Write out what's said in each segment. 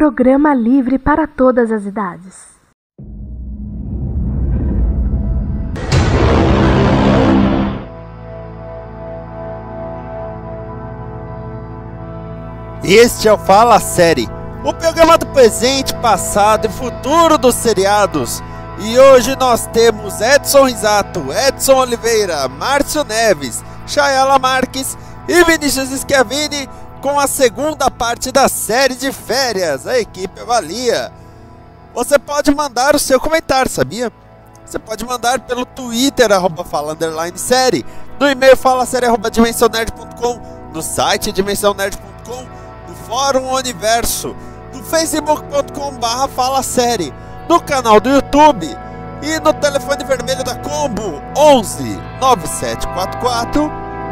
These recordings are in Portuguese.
programa livre para todas as idades. Este é o Fala Série, o programa do presente, passado e futuro dos seriados. E hoje nós temos Edson Risato, Edson Oliveira, Márcio Neves, Chayala Marques e Vinícius Schiavini com a segunda parte da série de férias. A equipe avalia. Você pode mandar o seu comentário, sabia? Você pode mandar pelo Twitter, @fala_série, no e-mail falasérie@dimensãonerd.com, no site dimensãonerd.com, no Fórum Universo, no facebook.com/falasérie, no canal do YouTube e no telefone vermelho da Combo 11 9744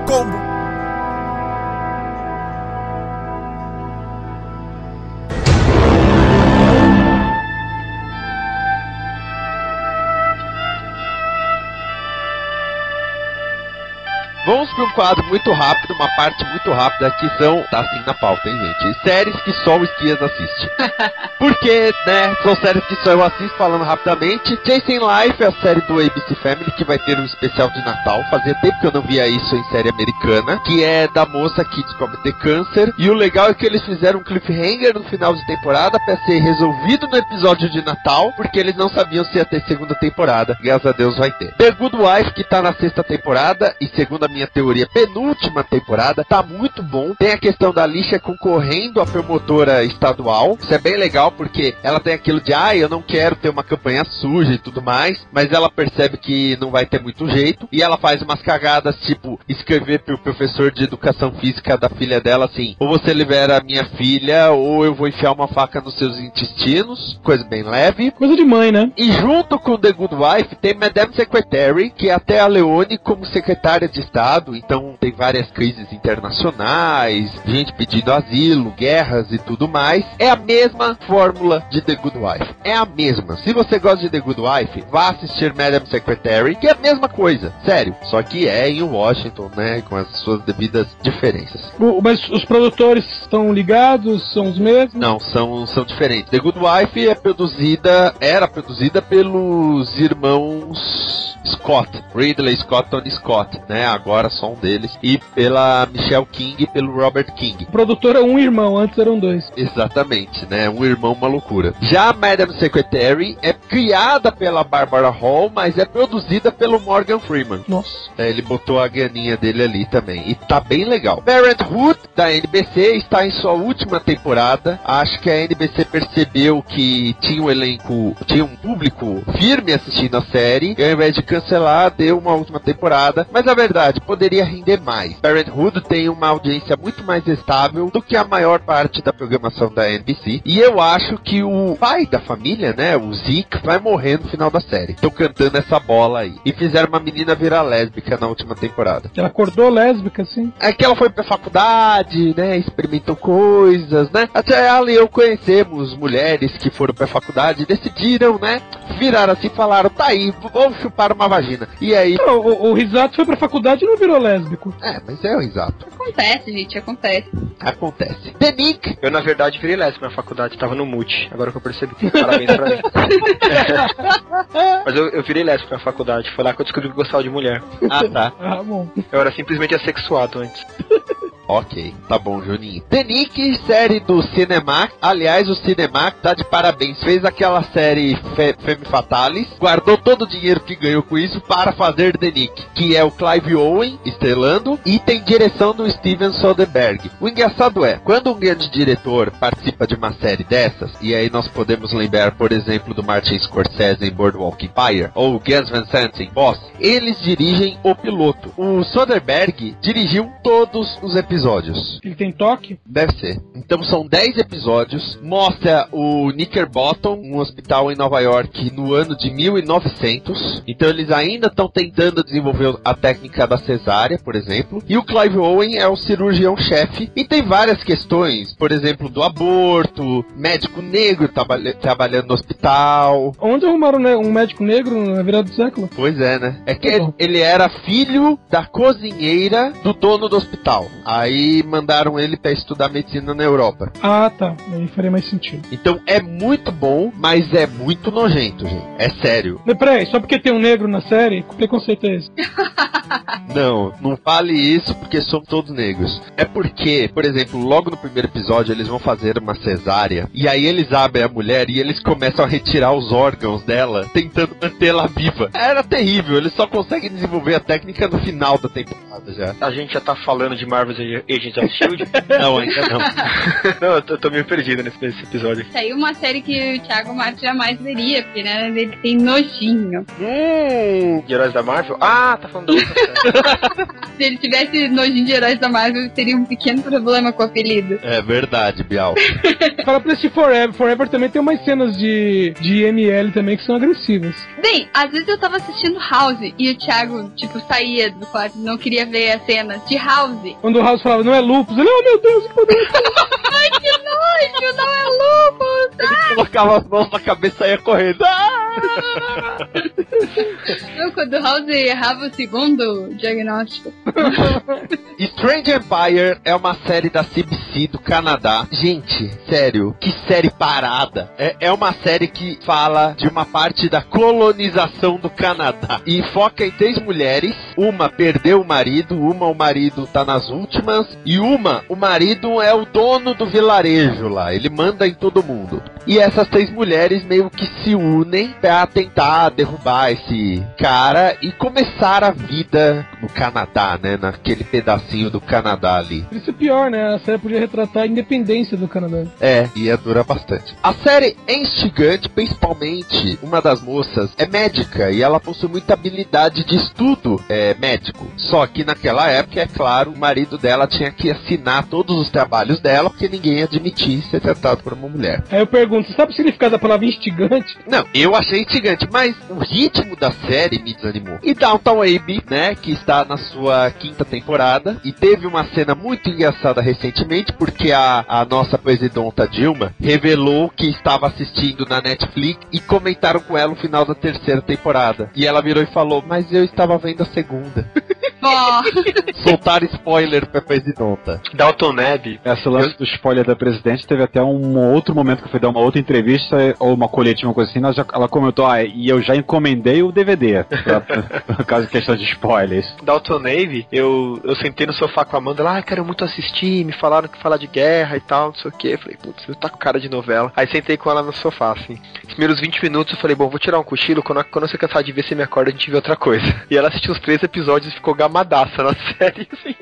Combo. Vamos para um quadro muito rápido, uma parte muito rápida que são, tá assim na pauta, hein, gente? Séries que só o Esquias assiste. Porque, né, são séries que só eu assisto, falando rapidamente. Chasing Life é a série do ABC Family, que vai ter um especial de Natal. Fazia tempo que eu não via isso em série americana, que é da moça que descobre ter câncer. E o legal é que eles fizeram um cliffhanger no final de temporada para ser resolvido no episódio de Natal, porque eles não sabiam se ia ter segunda temporada. Graças a Deus vai ter. The Good Wife, que tá na 6ª temporada, e segundo a minha teoria, penúltima temporada, tá muito bom. Tem a questão da Alicia concorrendo à promotora estadual. Isso é bem legal, porque ela tem aquilo de, eu não quero ter uma campanha suja e tudo mais, mas ela percebe que não vai ter muito jeito, e ela faz umas cagadas, tipo, escrever pro professor de educação física da filha dela assim, ou você libera a minha filha, ou eu vou enfiar uma faca nos seus intestinos, coisa bem leve. Coisa de mãe, né? E junto com The Good Wife, tem Madame Secretary, que é até a Leone como secretária de Estado. Então tem várias crises internacionais, gente pedindo asilo, guerras e tudo mais. É a mesma fórmula de The Good Wife. É a mesma. Se você gosta de The Good Wife, vá assistir Madame Secretary, que é a mesma coisa. Sério. Só que é em Washington, né? Com as suas devidas diferenças. Mas os produtores estão ligados? São os mesmos? Não, são diferentes. The Good Wife era produzida pelos irmãos Scott, Ridley Scott e Tony Scott, né? Agora só um deles. E pela Michelle King e pelo Robert King. O produtor é um irmão, antes eram dois. Exatamente, né? Um irmão, uma loucura. Já Madame Secretary é criada pela Barbara Hall, mas é produzida pelo Morgan Freeman. Nossa. Ele botou a graninha dele ali também. E tá bem legal. Parenthood, da NBC, está em sua última temporada. Acho que a NBC percebeu que tinha um elenco, tinha um público firme assistindo a série, e ao invés de cancelar, deu uma última temporada. Mas a verdade, poderia render mais. Parenthood tem uma audiência muito mais estável do que a maior parte da programação da NBC. E eu acho que o pai da família, né, o Zeke, vai morrer no final da série. Estão cantando essa bola aí. E fizeram uma menina virar lésbica na última temporada. Ela acordou lésbica, sim. É que ela foi pra faculdade, né, experimentou coisas, né. Até ela e eu conhecemos mulheres que foram pra faculdade e decidiram, né, viraram assim e falaram, tá aí, vamos chupar uma vagina. E aí... O Risato foi pra faculdade e não virou lésbico. Mas é o Risato. Acontece, gente, acontece. The Nick. Eu, na verdade, virei lésbico na faculdade, tava no mute. Agora que eu percebi. Parabéns pra mim. Mas eu virei lésbico na faculdade. Foi lá que eu descobri que gostava de mulher. Tá. Bom. Eu era simplesmente assexuado antes. Ok, tá bom, Juninho. The Nick, série do Cinemax. Aliás, o Cinemax tá de parabéns. Fez aquela série Femme Fatales, guardou todo o dinheiro que ganhou com isso para fazer The Nick, que é o Clive Owen estrelando, e tem direção do Steven Soderbergh. O engraçado é, quando um grande diretor participa de uma série dessas, e aí nós podemos lembrar, por exemplo, do Martin Scorsese em Boardwalk Empire, ou Gus Van Sant em Boss, eles dirigem o piloto. O Soderbergh dirigiu todos os episódios. Ele tem toque? Deve ser. Então são 10 episódios. Mostra o Knickerbottom, um hospital em Nova York, no ano de 1900. Então eles ainda estão tentando desenvolver a técnica da cesárea, por exemplo. E o Clive Owen é o cirurgião-chefe. E tem várias questões, por exemplo, do aborto, médico negro trabalhando no hospital. Onde arrumaram um médico negro na virada do século? Pois é, né? É que ele era filho da cozinheira do dono do hospital. Aí Aí mandaram ele pra estudar medicina na Europa. Ah, tá. Aí faria mais sentido. Então é muito bom, mas é muito nojento, gente. É sério. Peraí, só porque tem um negro na série, que preconceito é esse? Não fale isso porque somos todos negros. É porque, por exemplo, logo no primeiro episódio eles vão fazer uma cesárea e aí eles abrem a mulher e eles começam a retirar os órgãos dela, tentando mantê-la viva. Era terrível, eles só conseguem desenvolver a técnica no final da temporada já. A gente já tá falando de Marvel's Agents of S.H.I.E.L.D.? Não, ainda não. Não, eu tô meio perdido nesse episódio. Saiu uma série que o Thiago Marques jamais veria, porque né, ele tem nojinho. De heróis da Marvel? Ah, tá falando da outra série. Se ele tivesse nojinho de heróis da Marvel, teria um pequeno problema com o apelido. É verdade, Bial. Fala pra assistir Forever. Forever também tem umas cenas de IML também que são agressivas. Bem, às vezes eu tava assistindo House e o Thiago, tipo, saía do quarto e não queria ver as cenas de House. Quando o House falava, não é lupus, ele, oh meu Deus, que poder. Ai, que nojo, não é lupus! Ele colocava as mãos na cabeça e ia correndo. Não, quando o House errava o segundo diagnóstico. Strange Empire é uma série da CBC do Canadá. Gente, sério, que série parada. É uma série que fala de uma parte da colonização do Canadá. E foca em 3 mulheres. Uma perdeu o marido marido tá nas últimas. E o marido é o dono do vilarejo lá. Ele manda em todo mundo. E essas 3 mulheres meio que se unem pra tentar derrubar esse cara e começar a vida no Canadá, né? Naquele pedacinho do Canadá ali. Isso é pior, né? A série podia retratar a independência do Canadá. Ia durar bastante. A série é instigante, principalmente uma das moças é médica e ela possui muita habilidade de estudo médico. Só que naquela época, é claro, o marido dela tinha que assinar todos os trabalhos dela porque ninguém ia admitir ser tratado por uma mulher. Aí eu pergunto, você sabe o significado da palavra instigante? Não, eu achei instigante, mas o ritmo da série me desanimou. E Downton Abbey, né, que está na sua 5ª temporada, e teve uma cena muito engraçada recentemente, porque a nossa presidenta Dilma revelou que estava assistindo na Netflix e comentaram com ela o final da 3ª temporada. E ela virou e falou, mas eu estava vendo a 2ª. Soltaram spoiler pra presidenta. Dalton Abbey. Essa lance do spoiler da presidente teve até um outro momento que eu fui dar uma outra entrevista ou uma coletiva, uma coisa assim, ela comentou, e eu já encomendei o DVD, por causa de questão de spoilers. Dalton Abbey, eu sentei no sofá com a Amanda lá, quero muito assistir, me falaram que falar de guerra e tal, não sei o que. Falei, putz, você tá com cara de novela. Aí sentei com ela no sofá, assim. Os primeiros 20 minutos eu falei, bom, vou tirar um cochilo, quando você cansar de ver, você me acorda, a gente vê outra coisa. E ela assistiu os 3 episódios e ficou gamadaça na série, assim.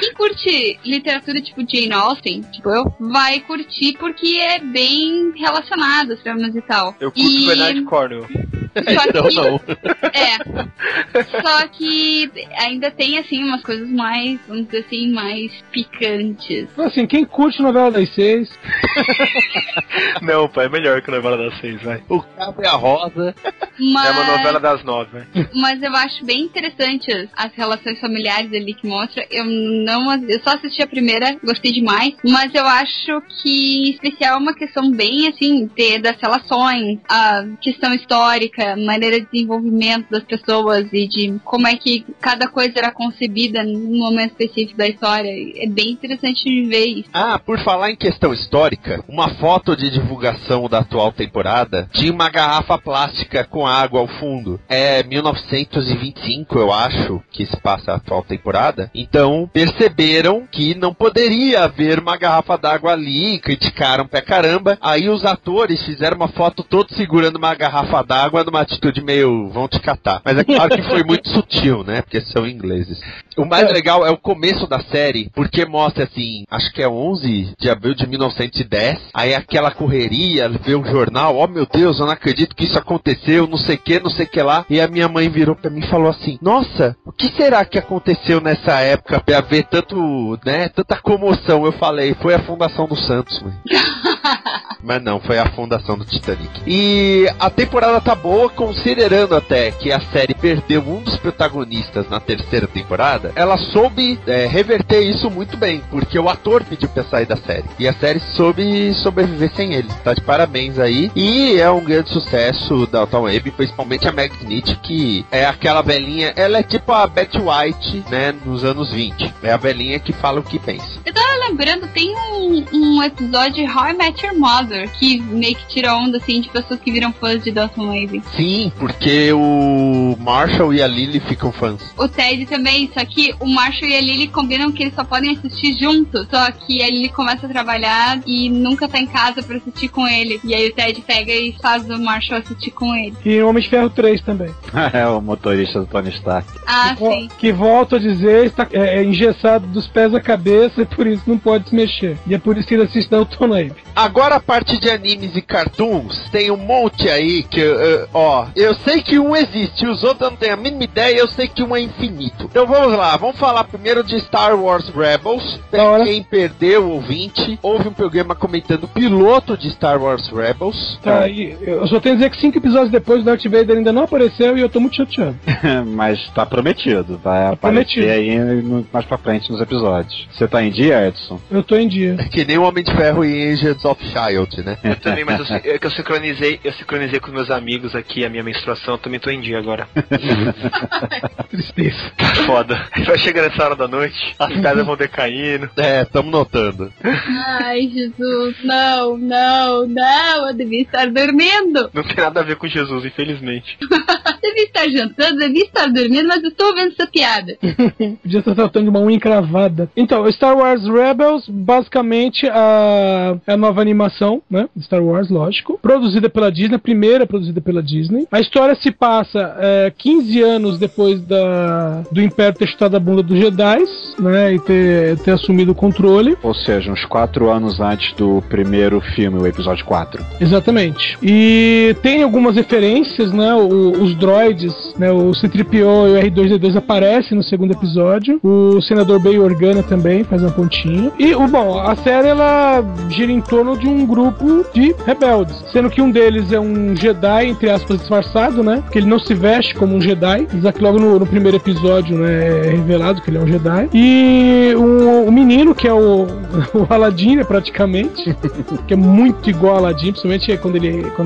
Quem curte literatura tipo Jane Austen, tipo eu, vai curtir porque é bem relacionado aos dramas e tal. Eu curto Bernard Cornwell. Então não. Só que ainda tem, assim, umas coisas mais, vamos dizer assim, mais picantes. Assim, quem curte novela das 6? Não, pai, é melhor que a novela das 6, vai. O Cabo e a Rosa. Mas... é uma novela das 9, vai. Mas eu acho bem interessante as relações familiares ali que mostra. Eu só assisti a primeira, gostei demais, mas eu acho que, em especial, é uma questão bem, assim, das relações, a questão histórica, a maneira de desenvolvimento das pessoas e de como é que cada coisa era concebida num momento específico da história. É bem interessante de ver isso. Por falar em questão histórica, uma foto de divulgação da atual temporada tinha uma garrafa plástica com água ao fundo. É 1925, eu acho, que se passa a atual temporada. Então, perceberam que não poderia haver uma garrafa d'água ali, criticaram pra caramba. Aí os atores fizeram uma foto todos segurando uma garrafa d'água numa atitude meio, vão te catar. Mas é claro que foi muito sutil, né? Porque são ingleses. O mais legal é o começo da série, porque mostra assim, acho que é 11 de abril de 1910, aí aquela correria, vê o jornal, oh meu Deus, eu não acredito que isso aconteceu, não sei o que lá, e a minha mãe virou pra mim e falou assim, nossa, o que será que aconteceu nessa época pra ver tanto, né, tanta comoção? Eu falei, foi a fundação do Santos, mãe. Mas não, foi a fundação do Titanic. E a temporada tá boa, considerando até que a série perdeu um dos protagonistas na 3ª temporada, ela soube reverter isso muito bem, porque o ator pediu pra sair da série. E a série soube sobreviver sem Disney, ele tá de parabéns aí. E é um grande sucesso da Downton Abbey, principalmente a Meg Smith, que é aquela velhinha, ela é tipo a Betty White, né, nos anos 20. É a velhinha que fala o que pensa. Eu tava lembrando, tem um episódio de How I Met Your Mother, que meio que tira onda, assim, de pessoas que viram fãs de Downton Abbey. Sim, porque o Marshall e a Lily ficam fãs. O Ted também, só que o Marshall e a Lily combinam que eles só podem assistir juntos, só que a Lily começa a trabalhar e nunca tá em casa pra assistir com ele. E aí o Ted pega e faz o Marshall assistir com ele. E Homem de Ferro 3 também. É o motorista do Tony Stark. Ah, sim. Que volto a dizer, está engessado dos pés à cabeça e por isso não pode se mexer. E é por isso que ele assiste Downton Abbey. Agora a parte de animes e cartoons, tem um monte aí que, eu sei que um existe, os outros eu não tenho a mínima ideia, eu sei que um é infinito. Então vamos lá, vamos falar primeiro de Star Wars Rebels. Pra quem perdeu o ouvinte, houve um programa comentando o piloto de Star Wars Rebels. Tá, e eu só tenho a dizer que 5 episódios depois o Darth Vader ainda não apareceu e eu tô muito chateado. Mas tá prometido, vai aparecer aí mais pra frente nos episódios. Você tá em dia, Edson? Eu tô em dia. É que nem o Homem de Ferro e Agents of Shield, né? Eu também, mas eu sincronizei com meus amigos aqui a minha menstruação, eu também tô em dia agora. Tristeza. Foda. Vai chegando essa hora da noite, as casas vão decaindo. É, tamo notando. Ai, Jesus, não, eu devia estar dormindo. Não tem nada a ver com Jesus, infelizmente. Devia estar jantando, devia estar dormindo, mas eu estou vendo essa piada. Podia estar tratando de uma unha encravada. Então, Star Wars Rebels, basicamente a nova animação, né? Star Wars, lógico. Produzida pela Disney, a primeira produzida pela Disney. A história se passa 15 anos depois do Império ter chutado a bunda dos Jedi, né? E ter assumido o controle. Ou seja, uns 4 anos antes do primeiro filme, o episódio 4. Exatamente. E tem algumas referências, né? Os droids, né? O C-3PO e o R2-D2 aparecem no segundo episódio. O senador Bail Organa também faz uma pontinha. E, a série, ela gira em torno de um grupo de rebeldes. Sendo que um deles é um Jedi, entre aspas, disfarçado, né? Porque ele não se veste como um Jedi. Logo no primeiro episódio, né? É revelado que ele é um Jedi. E o menino, que é o Aladdin, né, praticamente. Que é muito igual a Aladdin, principalmente quando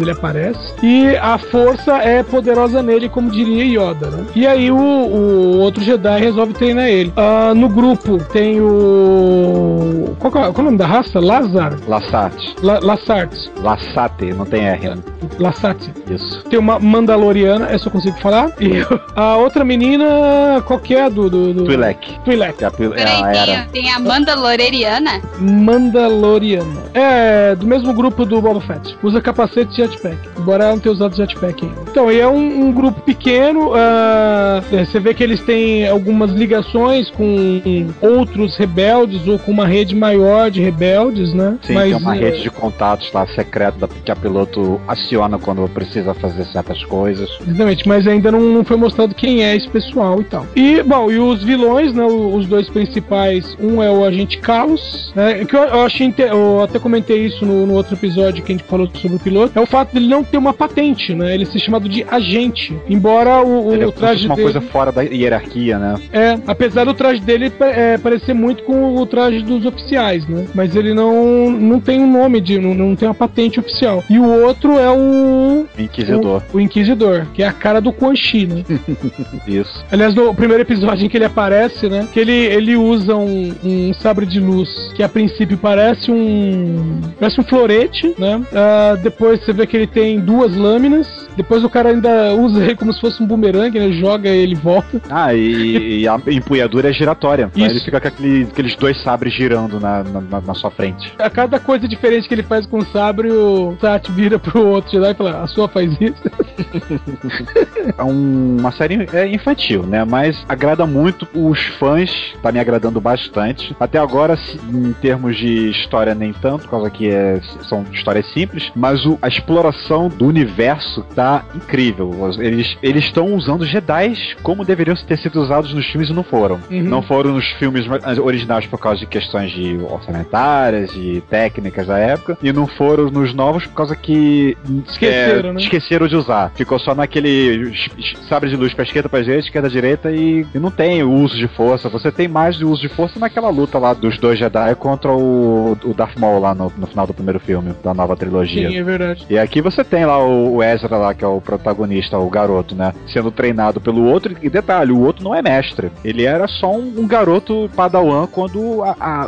ele aparece. E a força é poderosa nele, como diria Yoda, né? E aí o outro Jedi resolve treinar ele. No grupo tem o... Qual é o nome da raça? Lassate. Lassate, não tem R. Lassate. Isso. Tem uma Mandaloriana, essa eu consigo falar. E a outra menina, qual que é do... Twi'lek. Peraí, tem a Mandaloriana? Mandaloriana. É do mesmo grupo do Boba Fett. Usa capacete e jetpack. Embora ela não tenha usado jetpack ainda. Então, e é um grupo pequeno. Você vê que eles têm algumas ligações com outros rebeldes ou com uma rede maior de rebeldes, né? Sim, tem uma rede de contatos lá secreta que a piloto aciona quando precisa fazer certas coisas. Exatamente, mas ainda não foi mostrado quem é esse pessoal e tal. E, bom, e os vilões, né? Os dois principais, um é o Agente Kalos, né? Que eu até comentei isso no outro episódio que a gente falou sobre o piloto, é o fato dele não ter uma patente, né? Ele ser chamado de agente, embora o traje uma dele... coisa fora da hierarquia, né? Apesar do traje dele parecer muito com o traje dos oficiais, né? Mas ele não tem um nome, não tem uma patente oficial. E o outro é o... Inquisidor. O Inquisidor, que é a cara do Quan Chi, né? Isso. Aliás, no primeiro episódio em que ele aparece, né? Que ele usa um sabre de luz que a princípio parece um florete, né? Depois você vê que ele tem 2 lâminas. Depois o cara ainda usa ele como se fosse um bumerangue, né? Joga e ele volta. E a empunhadura é giratória. Isso. Ele fica com aqueles 2 sabres girando na sua frente. A cada coisa diferente que ele faz com o sabre, o Sat vira pro outro Jedi e fala, a sua faz isso. É uma série infantil, né? Mas agrada muito os fãs, tá me agradando bastante. Até agora, em termos de história, nem tanto, por causa que são histórias simples, mas a exploração do universo tá tá incrível. Eles estão usando Jedi como deveriam ter sido usados nos filmes e não foram. Não foram nos filmes originais por causa de questões de orçamentárias, de técnicas da época, e não foram nos novos por causa que esqueceram de usar. Ficou só naquele sabre de luz pra esquerda, pra direita, e não tem o uso de força. Você tem mais de uso de força naquela luta lá dos dois Jedi contra o Darth Maul lá no final do primeiro filme, da nova trilogia. Sim, é verdade. E aqui você tem lá o Ezra lá, que é o protagonista, o garoto, né? Sendo treinado pelo outro, e detalhe, o outro não é mestre. Ele era só um garoto padawan quando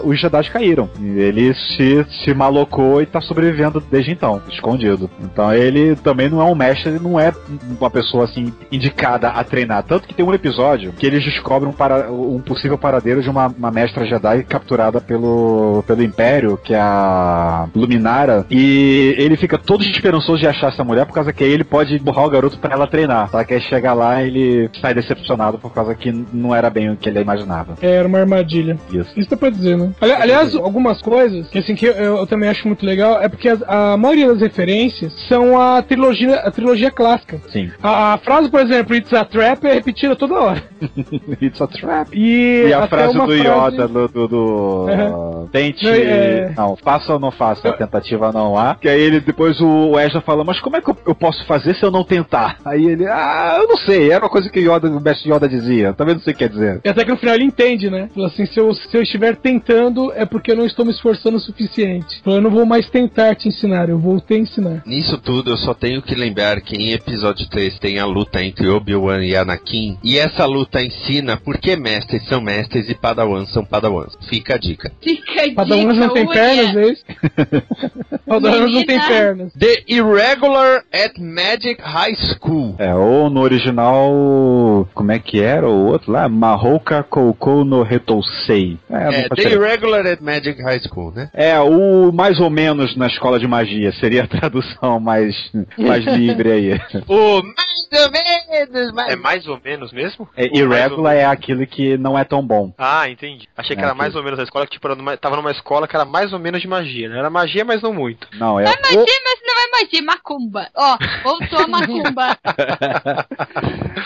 os Jedi caíram. E ele se malocou e tá sobrevivendo desde então, escondido. Então ele também não é um mestre, ele não é uma pessoa assim indicada a treinar. Tanto que tem um episódio que eles descobrem um possível paradeiro de uma mestra Jedi capturada pelo Império, que é a Luminara, e ele fica todo esperançoso de achar essa mulher por causa que aí ele pode borrar o garoto pra ela treinar. Só que aí chega lá e ele sai decepcionado por causa que não era bem o que ele imaginava. Era uma armadilha. Isso dá pra dizer, né? Aliás, algumas coisas que assim que eu também acho muito legal é porque a maioria das referências são a trilogia clássica. Sim. A frase, por exemplo, It's a Trap é repetida toda hora. It's a Trap. E a frase do Yoda tente. Não, faça ou não faça, a tentativa não há. Que aí ele depois o Ezra fala, mas como é que eu posso fazer se eu não tentar? Aí ele, eu não sei, era uma coisa que o mestre Yoda dizia, também não sei o que quer dizer. E até que no final ele entende, né? Fala assim, se eu estiver tentando é porque eu não estou me esforçando o suficiente. Fala, eu não vou mais tentar te ensinar, eu vou te ensinar. Nisso tudo eu só tenho que lembrar que em episódio 3 tem a luta entre Obi-Wan e Anakin, e essa luta ensina por que mestres são mestres e padawans são padawans. Fica a dica. Padawans não tem pernas, é isso? Padawans não tem pernas. The Irregular at Magic High School. Ou no original, como é que era o outro lá? Mahouka Koukou no Retousei. The Irregular at Magic High School, né? O mais ou menos na escola de magia, seria a tradução mais livre aí. O mais ou menos. É mais ou menos mesmo? Irregular é aquilo que não é tão bom. Ah, entendi. Achei que era mais ou menos a escola, que tipo, tava numa escola que era mais ou menos de magia, né? Era magia, mas não muito. Não, é magia, mas não é magia, macumba. Ó, voltou a macumba.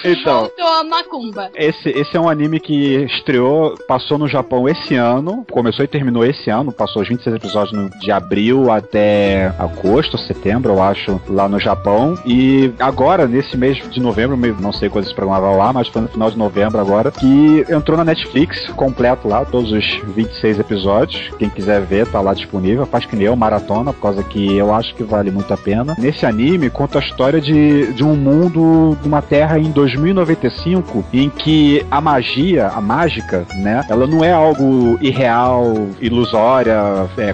Então, voltou a macumba. Esse é um anime que estreou, passou no Japão esse ano, começou e terminou esse ano, passou os 26 episódios de abril até agosto, setembro, eu acho, lá no Japão, e agora, nesse mês de novembro, não sei quando esse programa vai lá, mas foi no final de novembro agora, que entrou na Netflix, completo lá, todos os 26 episódios, quem quiser ver, tá lá disponível, faz que nem eu, maratona, por causa que eu acho que vale muito a pena. Nesse anime, conta a história de um mundo, de uma terra em 2095, em que a magia, a mágica, né, ela não é algo irreal, ilusória,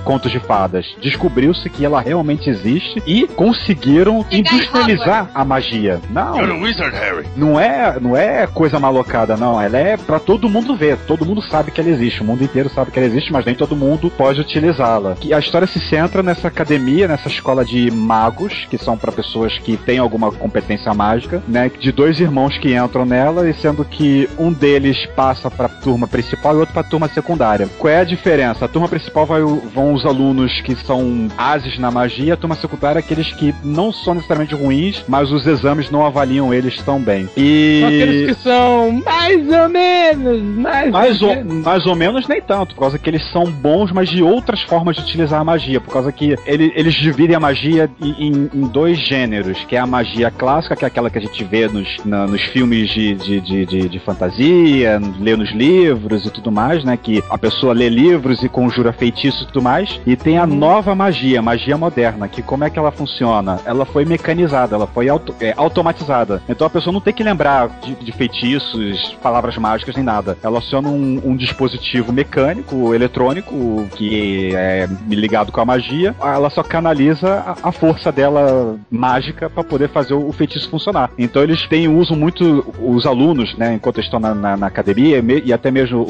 contos de fadas. Descobriu-se que ela realmente existe e conseguiram industrializar a magia. Não, You're a wizard, Harry. Não é coisa malocada, não. Ela é pra todo mundo ver. Todo mundo sabe que ela existe. O mundo inteiro sabe que ela existe, mas nem todo mundo pode utilizá-la. E a história se centra nessa academia, nessa escola de magos, que são pra pessoas que têm alguma competência mágica, né? De dois irmãos que entram nela, e sendo que um deles passa pra turma principal e outro pra turma secundária. Qual é a diferença? A turma principal vão os alunos que são ases na magia, a turma secundária é aqueles que não são necessariamente ruins, mas os exames não avaliam eles tão bem. São aqueles que são mais ou menos, mais ou menos nem tanto, por causa que eles são bons, mas de outras formas de utilizar a magia, por causa que eles dividem a magia em dois gêneros, que é a magia clássica, que é aquela que a gente vê nos filmes de fantasia, lê nos livros e tudo mais, né, que a pessoa lê livros e conjura feitiços e tudo mais, e tem a nova magia moderna, que como é que ela funciona? Ela foi mecanizada, ela foi automatizada, então a pessoa não tem que lembrar de feitiços, palavras mágicas nem nada, ela aciona um dispositivo mecânico, eletrônico, que é ligado com a magia, ela só canaliza a força dela mágica para poder fazer o feitiço funcionar. Então eles usam muito, os alunos, né, enquanto estão na academia, e até mesmo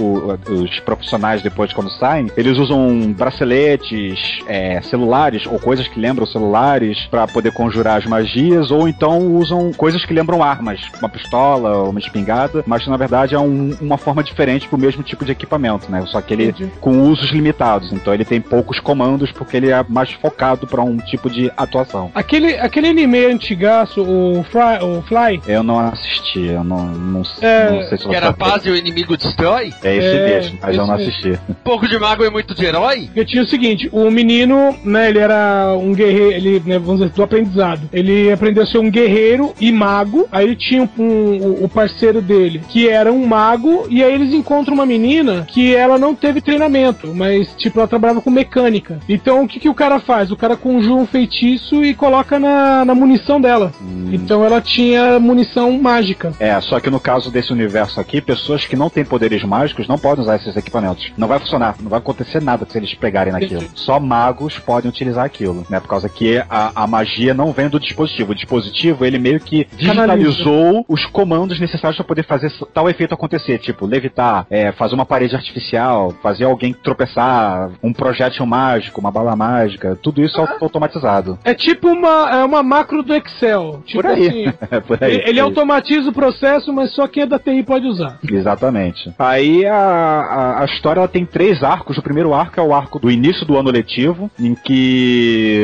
os profissionais depois quando saem, eles usam braceletes, celulares, ou coisas que lembram celulares para poder conjurar as magias, ou então usam coisas que lembram armas, uma pistola, uma espingarda, mas na verdade é uma forma diferente pro mesmo tipo de equipamento, né? Só que ele com usos limitados, então ele tem poucos comandos porque ele é mais focado para um tipo de atuação. Aquele anime antigaço, o Fly. Eu não assisti, eu não sei se Que era a paz e o inimigo destrói? É esse mesmo, mas eu não mesmo. assisti. Um pouco de mago é muito de herói? Eu tinha o seguinte, o menino, né, ele era um guerreiro, ele, né, vamos dizer, do aprendizado. Ele aprendeu a ser um guerreiro e mago, aí ele tinha o parceiro dele, que era um mago, e aí eles encontram uma menina que ela não teve treinamento, mas, tipo, ela trabalhava com mecânica. Então, o que o cara faz? O cara conjura um feitiço e coloca na munição dela. Então, ela tinha munição mágica. Só que no caso desse universo aqui, pessoas que não têm poderes mágicos não podem usar esses equipamentos. Não vai funcionar, não vai acontecer nada se eles pegarem naquilo. Só magos podem utilizar aquilo, né? Por causa que a magia não vem do dispositivo. O dispositivo, ele meio que digitalizou os comandos necessários para poder fazer tal efeito acontecer. Tipo, levitar, fazer uma parede artificial, fazer alguém tropeçar, um projétil mágico, uma bala mágica. Tudo isso é automatizado. É tipo uma macro do Excel. Tipo Por aí. assim, Por aí. ele automatiza o processo, mas só quem é da TI pode usar. Exatamente. Aí a história ela tem 3 arcos. O primeiro arco é o arco do início do ano letivo, em que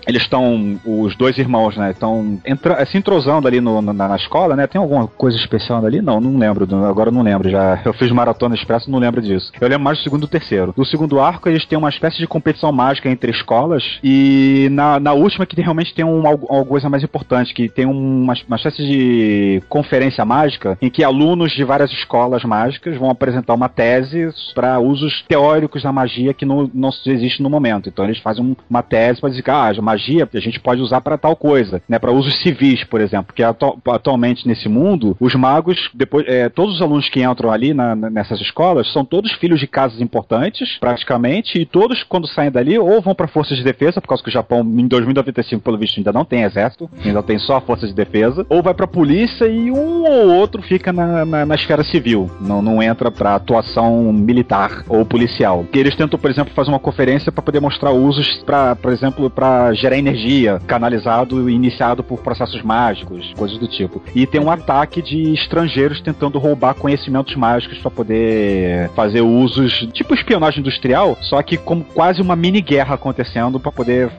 eles estão, os 2 irmãos, né, estão se entrosando ali na escola, né? Tem alguma coisa especial ali? Não lembro. Agora eu não lembro já. Eu fiz Maratona Expresso, não lembro disso. Eu lembro mais do segundo e do terceiro. No segundo arco, eles têm uma espécie de competição mágica entre escolas, e na última que realmente tem alguma coisa mais importante, que tem uma espécie de conferência mágica, em que alunos de várias escolas mágicas vão apresentar uma tese para usos teóricos da magia que não existe no momento. Então eles fazem uma tese para dizer que a magia a gente pode usar para tal coisa, né, para usos civis, por exemplo, porque atualmente nesse mundo, os magos, depois, todos os alunos que entram ali nessas escolas são todos filhos de casas importantes, praticamente, e todos, quando saem dali, ou vão para forças de defesa, por causa que o Japão, em 2095, pelo visto, ainda não tem exército, ainda tem só forças de defesa, ou vai pra polícia e um ou outro fica na esfera civil, não entra pra atuação militar ou policial. Porque eles tentam, por exemplo, fazer uma conferência para poder mostrar usos, por exemplo, para gerar energia, canalizado e iniciado por processos mágicos, coisas do tipo. E tem um ataque de estrangeiros tentando roubar conhecimentos mágicos para poder fazer usos, tipo espionagem industrial, só que como quase uma mini guerra acontecendo para poder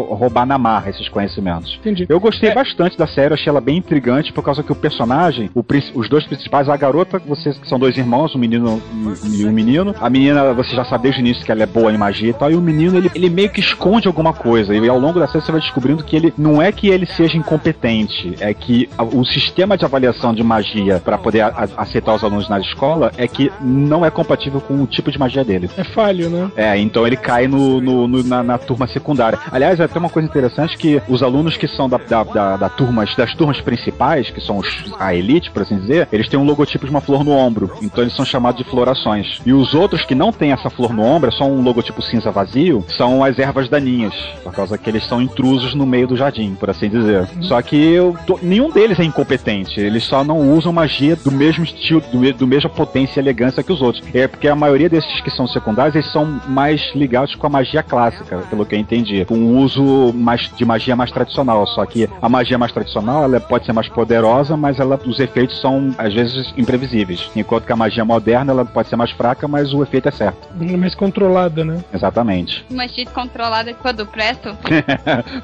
roubar na marra esses conhecimentos. Entendi. Eu gostei bastante da série, achei ela bem intrigante, por causa que o personagem, os 2 principais, a garota, vocês que são 2 irmãos, um menino e um menino. A menina, você já sabe desde o início que ela é boa em magia e tal, e o menino, ele meio que esconde alguma coisa, e ao longo da série você vai descobrindo que ele não é que ele seja incompetente, é que o sistema de avaliação de magia para poder aceitar os alunos na escola é que não é compatível com o tipo de magia dele. É falho, né? Então ele cai na turma secundária. Aliás, até uma coisa interessante, que os alunos que são das turmas principais, que são a elite, por assim dizer, eles têm um logotipo de uma flor no ombro, então eles são chamados de florações. E os outros que não têm essa flor no ombro, é só um logotipo cinza vazio, são as ervas daninhas, por causa que eles são intrusos no meio do jardim, por assim dizer. Só que nenhum deles é incompetente, eles só não usam magia do mesmo estilo, do mesma potência e elegância que os outros. É porque a maioria desses que são secundários, eles são mais ligados com a magia clássica, pelo que eu entendi, com um uso de magia mais tradicional. Só que a magia mais tradicional, ela pode ser mais poderosa, mas os efeitos são às vezes imprevisíveis, enquanto que a magia moderna, ela pode ser mais fraca, mas o efeito é certo. Mais controlada, né? Exatamente. Magia controlada quando presto?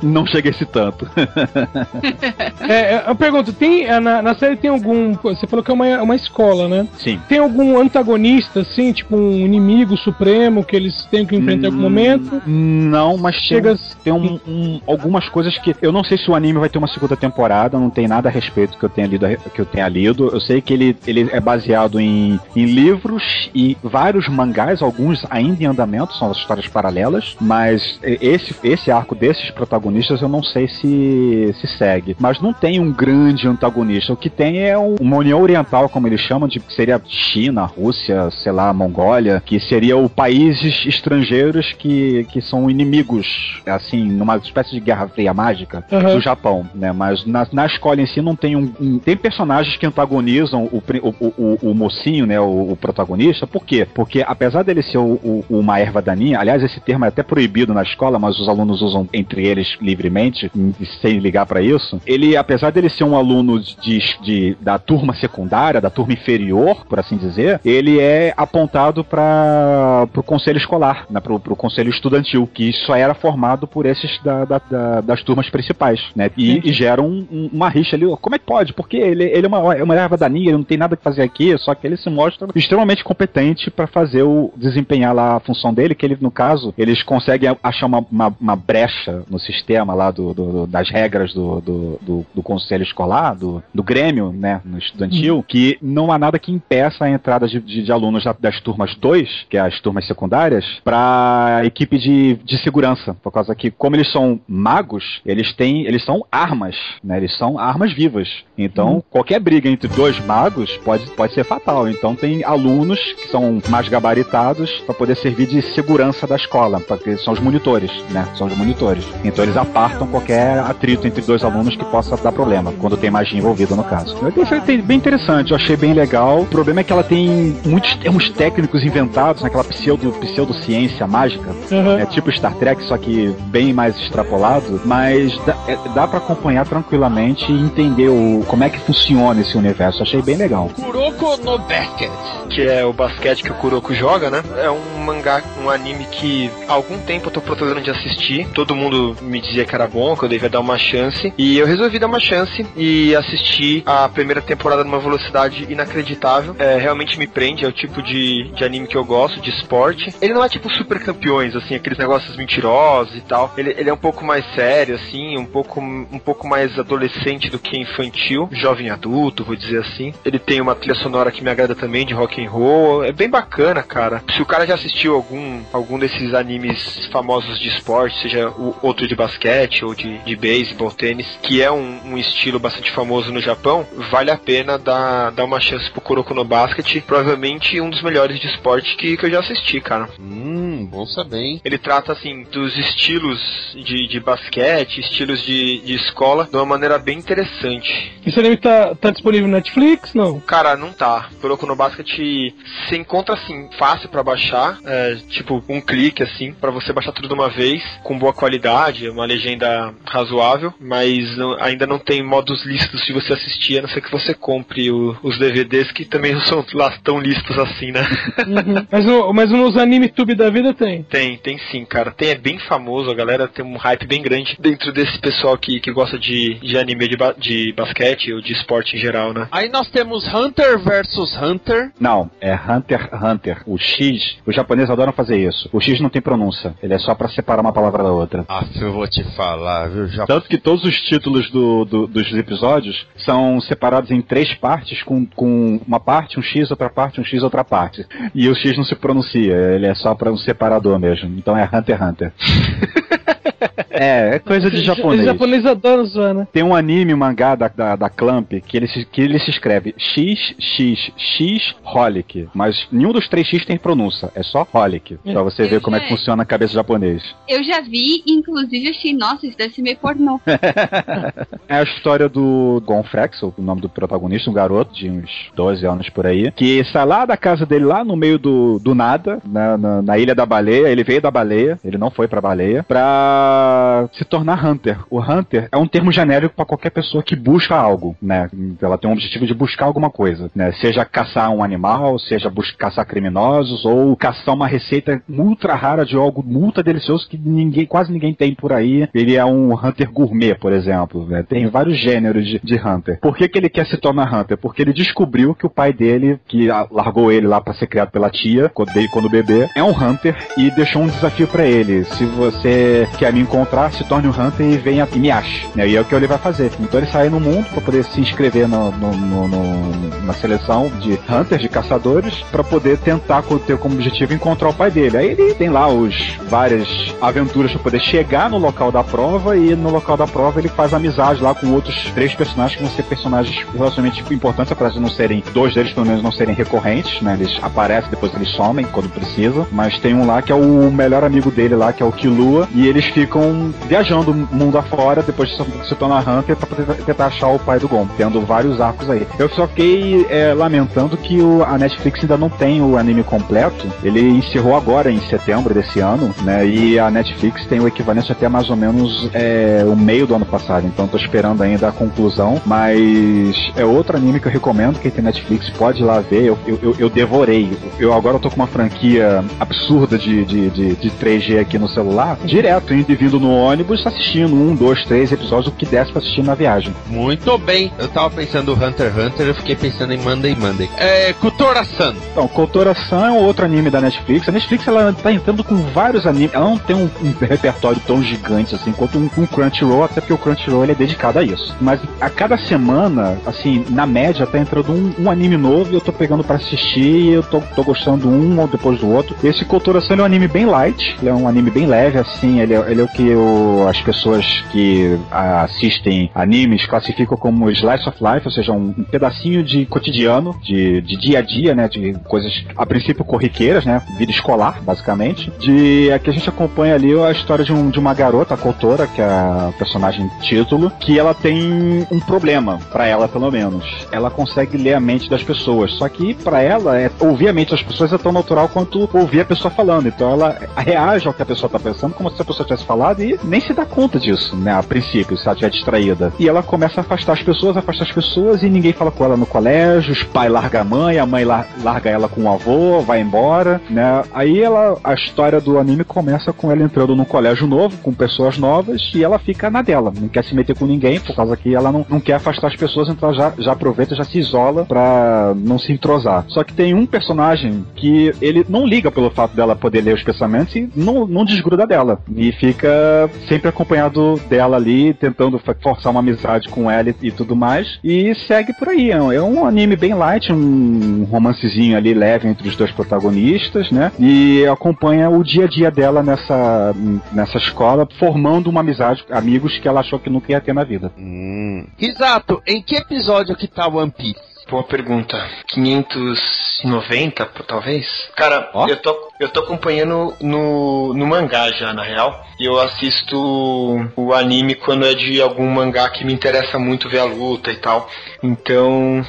Não chega a esse tanto. Eu pergunto, na série tem algum... Você falou que é uma escola, né? Sim. Tem algum antagonista, assim, tipo um inimigo supremo que eles têm que enfrentar em algum momento? Não, mas tem algumas coisas que... Eu não sei se o anime vai ter uma segunda temporada, não tem nada a respeito que eu tenha lido. Eu sei que ele é baseado em livros e vários mangás, alguns ainda em andamento, são as histórias paralelas, mas esse arco desses protagonistas eu não sei se segue. Mas não tem um grande antagonista. O que tem é uma União Oriental, como eles chamam, que seria China, Rússia, sei lá, Mongólia, que seria o países estrangeiros que são inimigos, assim, numa espécie de guerra fria mágica do Japão, né? Mas na escola em si não tem tem personagens que antagonizam o mocinho, né? O protagonista. Por quê? Porque apesar dele ser uma erva daninha, aliás, esse termo é até proibido na escola, mas os alunos usam entre eles livremente, sem ligar pra isso. Ele, apesar dele ser um aluno da turma secundária, da turma inferior, por assim dizer, ele é apontado pro conselho escolar, né? Pro conselho estudantil, que só era formado por esses das turmas principais, né? E gera uma rixa ali. Como é que pode? Porque ele é uma erva daninha, ele não tem nada que fazer aqui, só que ele se mostra extremamente competente para desempenhar lá a função dele, que ele, no caso, eles conseguem achar uma brecha no sistema lá das regras do conselho escolar, do Grêmio, né, no estudantil, que não há nada que impeça a entrada de alunos das turmas 2, que é as turmas secundárias, pra equipe de segurança, por causa que, como eles são magos, eles são armas, né, eles são armas vivas. Então, qualquer briga entre dois magos pode ser fatal. Então, tem alunos que são mais gabaritados para poder servir de segurança da escola, porque são os monitores, né, são os monitores. Então, eles apartam qualquer atrito entre dois alunos que possa dar problema, quando tem magia envolvida no caso. Eu pensei bem interessante, eu achei bem legal. O problema é que ela tem muitos termos técnicos inventados, naquela pseudociência mágica, tipo Star Trek, só que bem mais extrapolado, mas dá pra acompanhar tranquilamente e entender como é que funciona esse universo. Eu achei bem legal. Kuroko no Basket, que é o basquete que o Kuroko joga, né? É um mangá, um anime que há algum tempo eu tô procurando de assistir. Todo mundo me dizia que era bom, que eu devia dar uma chance, e eu resolvi dar uma chance e assisti a primeira temporada numa velocidade inacreditável. Realmente me prende, é o tipo de anime que eu gosto, de esporte. Ele não é tipo Super Campeões, assim, aqueles negócios mentirosos e tal. Ele é um pouco mais sério, assim, um pouco mais adolescente do que infantil, jovem adulto, vou dizer assim. Ele tem uma trilha sonora que me agrada também, de rock and roll. É bem bacana, cara. Se o cara já assistiu algum desses animes famosos de esporte, seja o outro de basquete ou de beisebol, tênis, que é um estilo bastante famoso no Japão, vale a pena dar uma chance pro Kuroko no Basket. Provavelmente um dos melhores de esporte que eu já assisti, cara. Bom saber, hein? Ele trata, assim, dos estilos de basquete, estilos de escola, de uma maneira bem interessante. Esse anime tá disponível no Netflix? Não? Cara, não tá. Kuroko no Basket se encontra, assim, fácil pra baixar, tipo, um clique, assim, pra você baixar tudo de uma vez, com boa qualidade, uma legenda razoável, mas ainda não tem modos lícitos de você assistir, a não ser que você compre os DVDs, que também não são lá tão lícitos assim, né? Mas nos AnimeTube da vida tem? Tem sim, cara. É bem famoso, a galera tem um hype bem grande dentro desse pessoal que gosta de anime de basquete ou de esporte em geral, né? Aí nós temos Hunter vs Hunter. Não, é Hunter x Hunter. O X, os japoneses adoram fazer isso. O X não tem pronúncia, ele é só pra separar uma palavra da outra. Eu vou te falar, viu? Tanto que todos os títulos dos episódios são separados em 3 partes, com uma parte, um X, outra parte, um X, outra parte. E o X não se pronuncia, ele é só pra um separador mesmo. Então é Hunter x Hunter. É coisa de japonês. Os japoneses adoram zoar, né? Tem um anime, um mangá da Clamp, que ele se escreve XXX Holic, mas nenhum dos 3X tem pronúncia, é só Holic, pra você ver como é que funciona a cabeça japonês. Eu já vi, inclusive achei, nossa, isso deve ser meio pornô. É a história do Gon Frex, o nome do protagonista, um garoto de uns 12 anos por aí, que sai lá da casa dele, lá no meio do nada, na Ilha da Baleia. Ele veio da baleia, ele não foi pra baleia, pra se tornar Hunter. O Hunter é um termo genérico pra qualquer pessoa que busca algo, né? Ela tem o objetivo de buscar alguma coisa, né? Seja caçar um animal, seja caçar criminosos, ou caçar uma receita ultra rara de algo ultra delicioso que quase ninguém tem por aí. Ele é um Hunter gourmet, por exemplo, né? Tem vários gêneros de Hunter. Por que ele quer se tornar Hunter? Porque ele descobriu que o pai dele, que largou ele lá pra ser criado pela tia, quando bebê, é um Hunter, e deixou um desafio pra ele. Se você quer me encontrar, se torne um Hunter e venha e me ache, né? E é o que ele vai fazer. Então ele sai no mundo pra poder se inscrever na seleção de Hunters, de caçadores, pra poder tentar ter como objetivo encontrar o pai dele. Aí ele tem lá várias aventuras pra poder chegar no local da prova, e no local da prova ele faz amizade lá com outros 3 personagens que vão ser personagens relativamente importantes, apesar de não serem, 2 deles pelo menos não serem recorrentes, né? Eles aparecem, depois eles somem quando precisa, mas tem um lá que é o melhor amigo dele lá, que é o Killua, e eles ficam viajando mundo afora depois de se tornar Hunter pra poder tentar achar o pai do Gon, tendo vários arcos aí. Eu só fiquei lamentando que a Netflix ainda não tem o anime completo. Ele encerrou agora em setembro desse ano, né? E a Netflix tem o equivalente até mais ou menos o meio do ano passado, então tô esperando ainda a conclusão, mas é outro anime que eu recomendo. Quem tem Netflix pode ir lá ver. Eu devorei. Eu agora tô com uma franquia absurda de 3G aqui no celular, direto, indo e vindo no ônibus assistindo 1, 2, 3 episódios, o que desse pra assistir na viagem. Muito bem. Eu tava pensando no Hunter x Hunter, eu fiquei pensando em Monday. Kotora-san. Então, Kotora-san é um outro anime da Netflix. A Netflix, ela tá entrando com vários animes. Ela não tem um repertório tão gigante assim quanto um Crunchyroll, até porque o Crunchyroll ele é dedicado a isso. Mas a cada semana, assim, na média, tá entrando um anime novo e eu tô pegando pra assistir e eu tô gostando um ou depois do outro. Esse Kotora-san é um anime bem light, ele é um anime bem leve, assim, ele é o que as pessoas que assistem animes classificam como slice of life, ou seja, um pedacinho de cotidiano, de dia a dia, né, de coisas, a princípio, corriqueiras, né, vida escolar, basicamente, que a gente acompanha ali a história de uma garota, a Kotora, que é a personagem título, que ela tem um problema, pra ela pelo menos. Ela consegue ler a mente das pessoas, só que pra ela, ouvir a mente das pessoas é tão natural quanto ouvir a pessoa falando, então ela reage ao que a pessoa tá pensando como se a pessoa tivesse falado e nem se dá conta disso, né, a princípio, se ela estiver distraída. E ela começa a afastar as pessoas e ninguém fala com ela no colégio, os pais largam a mãe larga ela com o avô, vai embora, né, aí a história do anime começa com ela entrando num colégio novo, com pessoas novas, e ela fica na dela, não quer se meter com ninguém, por causa que ela não quer afastar as pessoas, então ela já aproveita, já se isola pra não se entrosar. Só que tem um personagem que ele não liga pelo fato dela poder ler os pensamentos e não desgruda dela, e fica sempre acompanhado dela ali, tentando forçar uma amizade com ela e tudo mais, e segue por aí. É um anime bem light, um romancezinho ali leve entre os dois protagonistas, né, e acompanha o dia a dia dela nessa escola, formando uma amizade, amigos que ela achou que nunca ia ter na vida. Exato. Em que episódio que tá One Piece? Boa pergunta. 590, talvez? Cara, eu tô acompanhando no mangá já, na real. E eu assisto o anime quando é de algum mangá que me interessa muito ver a luta e tal. Então,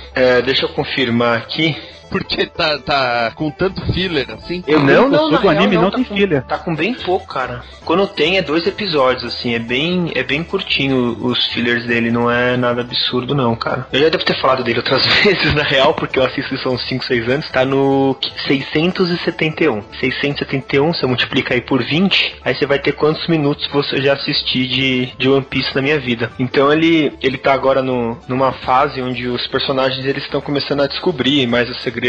deixa eu confirmar aqui. Porque tá com tanto filler assim? Não, o anime não tem filler. Tá com bem pouco, cara. Quando tem 2 episódios, assim, é bem curtinho os fillers dele, não é nada absurdo não, cara. Eu já devo ter falado dele outras vezes, na real, porque eu assisto isso há uns 5, 6 anos. Tá no 671. 671, você multiplica aí por 20, aí você vai ter quantos minutos você já assistir de One Piece na minha vida. Então ele tá agora numa fase onde os personagens eles estão começando a descobrir mais os segredos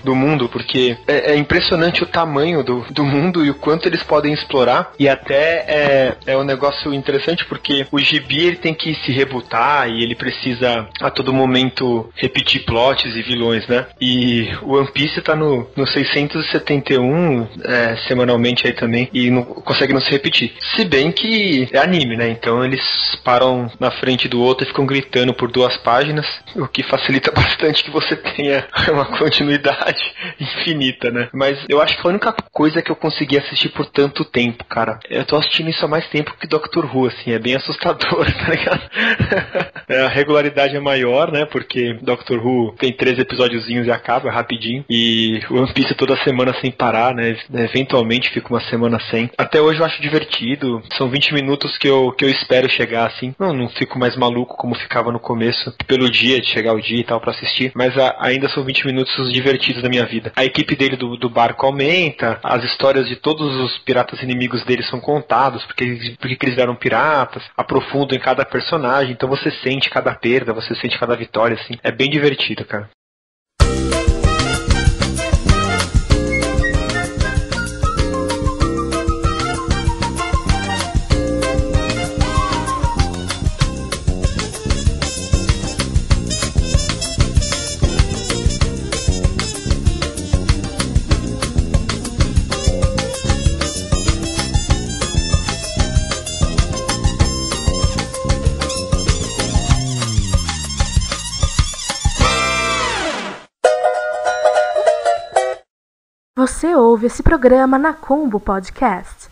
do mundo, porque é impressionante o tamanho do mundo e o quanto eles podem explorar, e até é um negócio interessante porque o gibi ele tem que se rebutar e ele precisa a todo momento repetir plots e vilões, né? E o One Piece tá no 671 semanalmente aí também, e não consegue não se repetir. Se bem que é anime, né? Então eles param na frente do outro e ficam gritando por 2 páginas, o que facilita bastante que você tenha uma continuidade infinita, né? Mas eu acho que a única coisa que eu consegui assistir por tanto tempo, cara, eu tô assistindo isso há mais tempo que Doctor Who, assim, é bem assustador, tá ligado? A regularidade é maior, né? Porque Doctor Who tem 3 episódiozinhos e acaba rapidinho, e One Piece toda semana sem parar, né? Eventualmente fica uma semana sem. Até hoje eu acho divertido, são 20 minutos que eu espero chegar, assim. Não fico mais maluco como ficava no começo, pelo dia, de chegar o dia e tal pra assistir, mas ainda são 20 minutos divertidos da minha vida. A equipe dele do barco aumenta, as histórias de todos os piratas inimigos dele são contados, porque eles viraram piratas, aprofundam em cada personagem, então você sente cada perda, você sente cada vitória, assim. É bem divertido, cara. Você ouve esse programa na Combo Podcast.